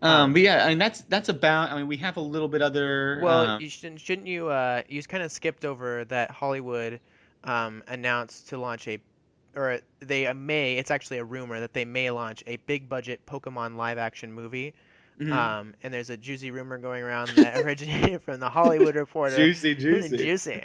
But yeah, I mean that's about. I mean, we have a little bit other. Well, you shouldn't you you kind of skipped over that Hollywood announced to launch a or they may it's actually a rumor that they may launch a big budget Pokemon live action movie. Mhm. And there's a juicy rumor going around that originated from the Hollywood Reporter, Juicy, juicy. juicy,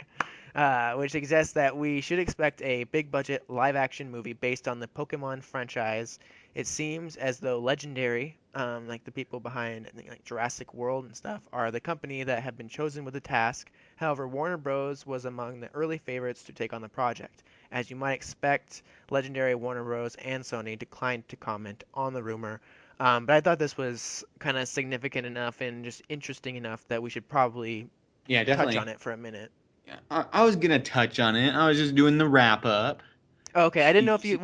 which suggests that we should expect a big budget live action movie based on the Pokemon franchise. It seems as though Legendary, like the people behind like Jurassic World and stuff, are the company that have been chosen with the task. However, Warner Bros. Was among the early favorites to take on the project. As you might expect, Legendary, Warner Bros., and Sony declined to comment on the rumor, but I thought this was kind of significant enough and just interesting enough that we should probably Yeah, touch on definitely. it for a minute. Yeah, I was gonna touch on it. I was just doing the wrap up. Okay, I didn't know if you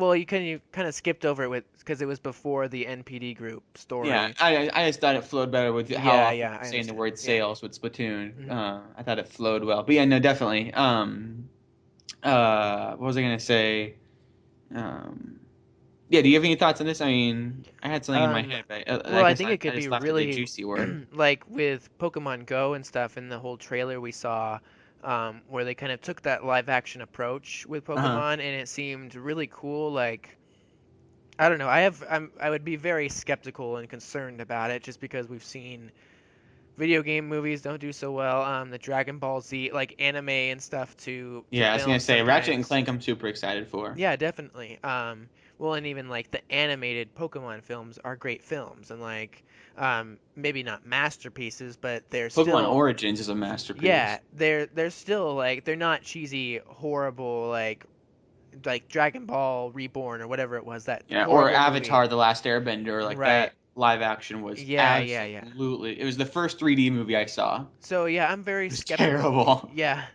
kind of skipped over it with because it was before the NPD group Yeah, story. I just thought it flowed better with how Yeah, often yeah, we're I saying the understand. word Yeah. sales with Splatoon. Hmm. I thought it flowed well. But yeah, no, definitely. What was I gonna say? Um, yeah, do you have any thoughts on this? I mean, I had something in my Um, head, but well, I I guess think it I could be just left it the really juicy word. like with Pokemon Go and stuff in the whole trailer we saw, where they kind of took that live action approach with Uh-huh. Pokemon, and it seemed really cool. Like I don't know. I would be very skeptical and concerned about it just because we've seen video game movies don't do so well. The Dragon Ball Z like anime and stuff to Yeah, I was gonna film say Ratchet and sometimes. Clank. I'm super excited for. Yeah, definitely. Well, and even like the animated Pokemon films are great films and like maybe not masterpieces, but they're Pokemon still Origins is a yeah, masterpiece. they're still like they're not cheesy, horrible like Dragon Ball Reborn or whatever it was that Yeah, or horrible movie. Avatar: The Last Airbender. Like Right. that live action was Yeah, yeah, yeah. absolutely. It was the first 3D movie I saw. It So yeah, I'm very was skeptical. terrible. Yeah.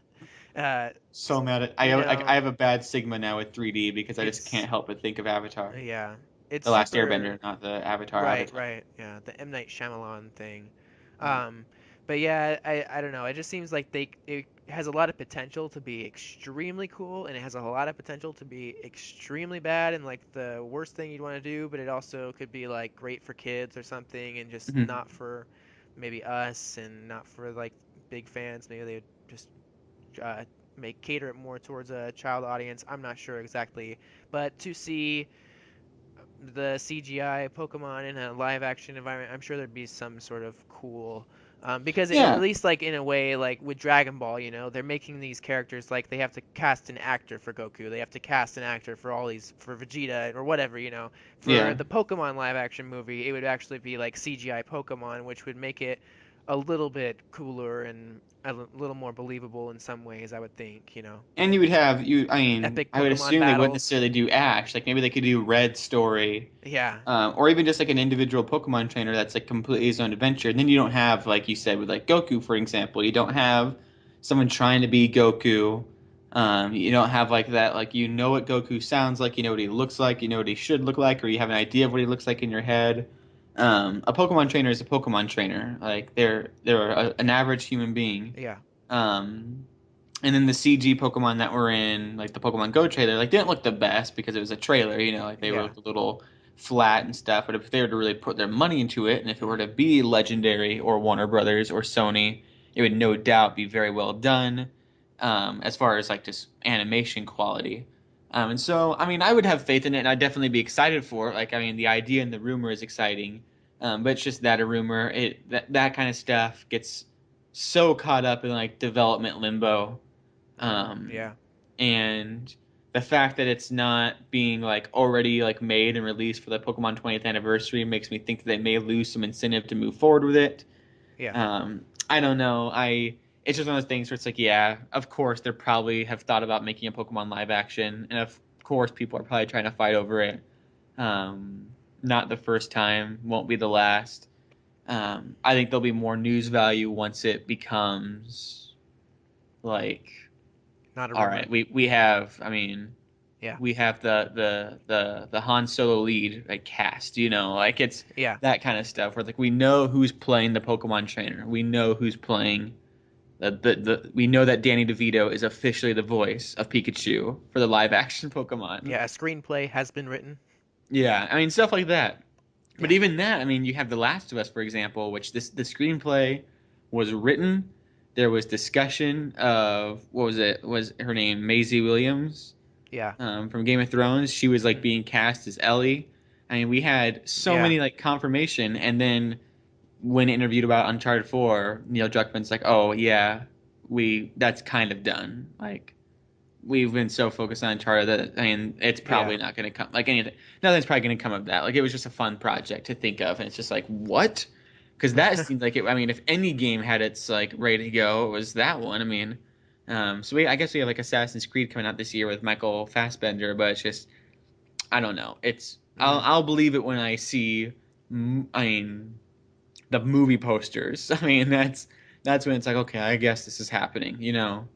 Uh, So mad at you I know, have a bad stigma now with 3D because I just it's can't help but think of Avatar, yeah, it's The Last super Airbender, not the Avatar right, Avatar. right. Yeah, the M Night Shyamalan thing. Mm. Um, but yeah, I don't know. It just seems like it has a lot of potential to be extremely cool, and it has a lot of potential to be extremely bad and like the worst thing you'd want to do. But it also could be like great for kids or something, and just Mhm. not for maybe us and not for like big fans. Maybe they would just uh, make cater it more towards a child audience. I'm not sure exactly, but to see the CGI Pokemon in a live action environment, I'm sure there'd be some sort of cool. Because at Yeah, least like in a way, like with Dragon Ball, they're making these characters like they have to cast an actor for Goku, they have to cast an actor for all these for Vegeta or whatever. For yeah. the Pokemon live action movie, it would actually be like CGI Pokemon, which would make it a little bit cooler and little more believable in some ways, I would think. And you would have you. I mean, Epic I would Pokemon assume they wouldn't battles. necessarily do Ash. Like maybe they could do Red story, Yeah. or even just like an individual Pokemon trainer that's like completely his own adventure. And then you don't have, like you said, with like Goku, for example, you don't have someone trying to be Goku. You don't have like that, like you know what Goku sounds like, you know what he looks like, you know what he should look like, or you have an idea of what he looks like in your head. A Pokemon trainer is a Pokemon trainer. Like they're an average human being. Yeah. Um, and then the CG Pokemon that were in like the Pokemon Go trailer, like didn't look the best because it was a trailer, like they were Yeah. looked a little flat and stuff. But if they were to really put their money into it, and if it were Hmm. to be Legendary or Warner Brothers or Sony, it would no doubt be very well done, as far as like just animation quality. And so, I mean, I would have faith in it, and I'd definitely be excited for it. Like, I mean, the idea and the rumor is exciting, but it's just that a rumor. That kind of stuff gets so caught up in like development limbo, um, Yeah. and the fact that it's not being like already like made and released for the Pokemon 20th anniversary makes me think that they may lose some incentive to move forward with it. Yeah. I don't know. It's just one of those things where it's like, yeah, of course they probably have thought about making a Pokemon live action, and of course people are probably trying to fight over it. Um, Not the first time, won't be the last. I think there'll be more news value once it becomes like, Not a all rumor. right, we have. I mean, Yeah. we have the Han Solo lead like cast. Like it's Yeah. that kind of stuff where like we know who's playing the Pokemon trainer. We know who's playing we know that Danny DeVito is officially the voice of Pikachu for the live action Pokemon. Yeah. A screenplay has been written. Yeah, I mean stuff like that. But Yeah. even that, I mean, you have The Last of Us, for example, which the screenplay was written. There was discussion of what was it? Was her name Maisie Williams Yeah. from Game of Thrones? She was like Hmm. being cast as Ellie. I mean, we had so Yeah. many like confirmation, and then when interviewed about Uncharted 4, Neil Druckmann's like, "Oh yeah, we that's kind of done. Like we've been so focused on Uncharted that I mean, it's Yeah. probably not going to come like anything. Nothing's probably going to come of that. Like it was just a fun project to think of, and it's just like what? Because that seemed like it. I mean, if any game had its like ready to go, it was that one. I mean, I guess we have like Assassin's Creed coming out this year with Michael Fassbender, but it's just I don't know. It's Hmm. I'll believe it when I see. I mean, the movie posters. I mean, that's when it's like, okay, I guess this is happening. Um,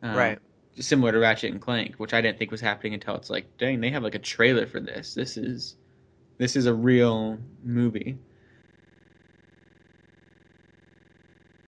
Right. similar to Ratchet and Clank, which I didn't think was happening until it's like, dang, they have like a trailer for this. This is a real movie.